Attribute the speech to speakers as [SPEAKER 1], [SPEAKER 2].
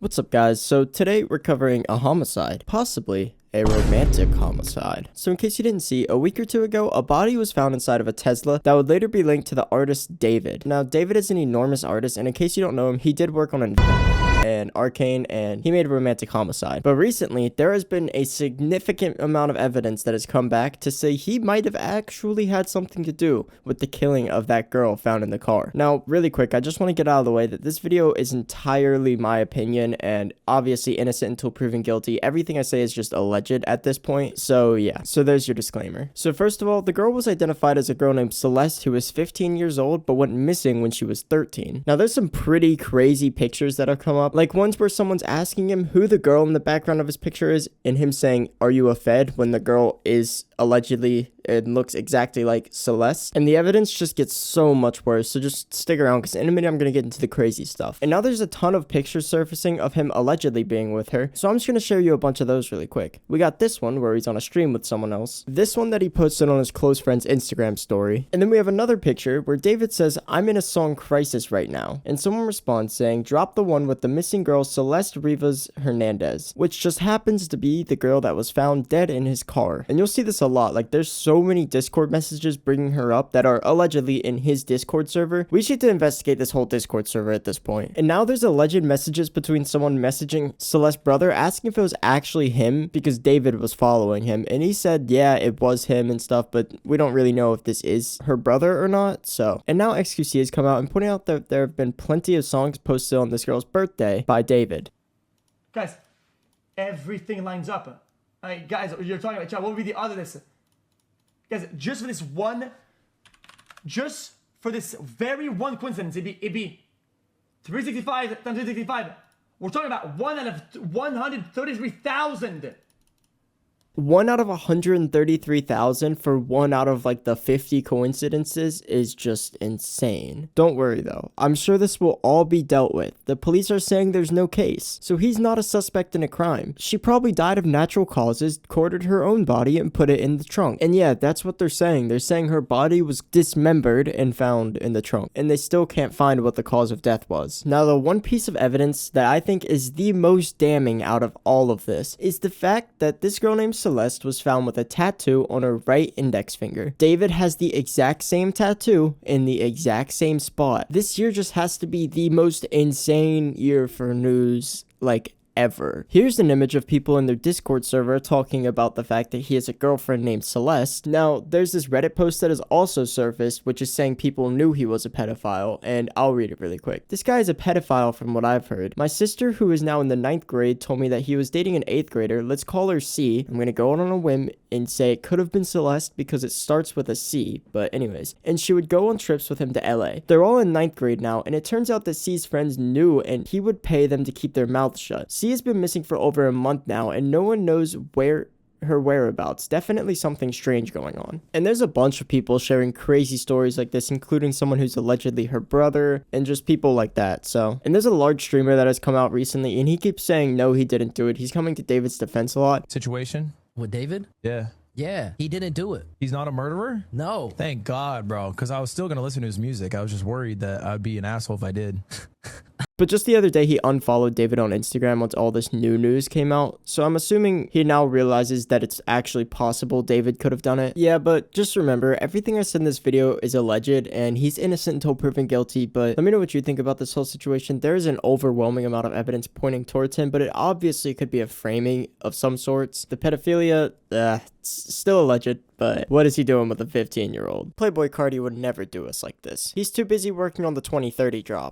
[SPEAKER 1] What's up, guys? So today we're covering a homicide, possibly a romantic homicide. So in case you didn't see, a week or two ago, a body was found inside of a Tesla that would later be linked to the artist David. Now, David is an enormous artist, and in case you don't know him, he did work on and Arcane, and he made a romantic homicide. But recently, there has been a significant amount of evidence that has come back to say he might have actually had something to do with the killing of that girl found in the car. Now, really quick, I just want to get out of the way that this video is entirely my opinion, and obviously innocent until proven guilty. Everything I say is just alleged at this point. So yeah, so there's your disclaimer. So first of all, the girl was identified as a girl named Celeste, who was 15 years old, but went missing when she was 13. Now, there's some pretty crazy pictures that have come up, like ones where someone's asking him who the girl in the background of his picture is, and him saying, "Are you a Fed?" when the girl is allegedly, it looks exactly like Celeste. And the evidence just gets so much worse, so just stick around, because in a minute I'm going to get into the crazy stuff. And now there's a ton of pictures surfacing of him allegedly being with her, so I'm just going to show you a bunch of those really quick. We got this one where he's on a stream with someone else, this one that he posted on his close friend's Instagram story, and then we have another picture where David says, "I'm in a song crisis right now," and someone responds saying, "Drop the one with the missing girl Celeste Rivas Hernandez," which just happens to be the girl that was found dead in his car. And you'll see this a lot, like there's so many Discord messages bringing her up that are allegedly in his Discord server. We should investigate this whole Discord server at this point. And now there's alleged messages between someone messaging Celeste's brother asking if it was actually him because David was following him, and he said yeah, it was him and stuff, but we don't really know if this is her brother or not. So, and now XQC has come out and pointing out that there have been plenty of songs posted on this girl's birthday by David.
[SPEAKER 2] Guys, everything lines up. Guys, you're talking about, what would be the odds of this? Guys, just for this very one coincidence, it'd be 365 times 365. We're talking about 1 out of 133,000.
[SPEAKER 1] 1 out of 133,000 for 1 out of like the 50 coincidences is just insane. Don't worry though, I'm sure this will all be dealt with. The police are saying there's no case, so he's not a suspect in a crime. She probably died of natural causes, quartered her own body, and put it in the trunk. And yeah, that's what they're saying. They're saying her body was dismembered and found in the trunk, and they still can't find what the cause of death was. Now, the one piece of evidence that I think is the most damning out of all of this is the fact that this girl named Celeste was found with a tattoo on her right index finger. David has the exact same tattoo in the exact same spot. This year just has to be the most insane year for news, like, ever. Here's an image of people in their Discord server talking about the fact that he has a girlfriend named Celeste. Now, there's this Reddit post that has also surfaced, which is saying people knew he was a pedophile, and I'll read it really quick. "This guy is a pedophile from what I've heard. My sister, who is now in the 9th grade, told me that he was dating an 8th grader. Let's call her C. I'm gonna go out on a whim and say it could have been Celeste because it starts with a C, but anyways. And she would go on trips with him to LA. They're all in 9th grade now, and it turns out that C's friends knew, and he would pay them to keep their mouths shut. C has been missing for over a month now, and no one knows her whereabouts. Definitely something strange going on." And there's a bunch of people sharing crazy stories like this, including someone who's allegedly her brother, and just people like that. So, and there's a large streamer that has come out recently, and he keeps saying no, he didn't do it. He's coming to David's defense a lot.
[SPEAKER 3] Situation
[SPEAKER 4] with David?
[SPEAKER 3] Yeah.
[SPEAKER 4] Yeah, he didn't do it.
[SPEAKER 3] He's not a murderer?
[SPEAKER 4] No.
[SPEAKER 3] Thank God, bro, because I was still going to listen to his music. I was just worried that I'd be an asshole if I did.
[SPEAKER 1] But just the other day, he unfollowed David on Instagram once all this new news came out. So I'm assuming he now realizes that it's actually possible David could have done it. Yeah, but just remember, everything I said in this video is alleged, and he's innocent until proven guilty. But let me know what you think about this whole situation. There is an overwhelming amount of evidence pointing towards him, but it obviously could be a framing of some sorts. The pedophilia, it's still alleged, but what is he doing with a 15-year-old? Playboy Cardi would never do us like this. He's too busy working on the 2030 drop.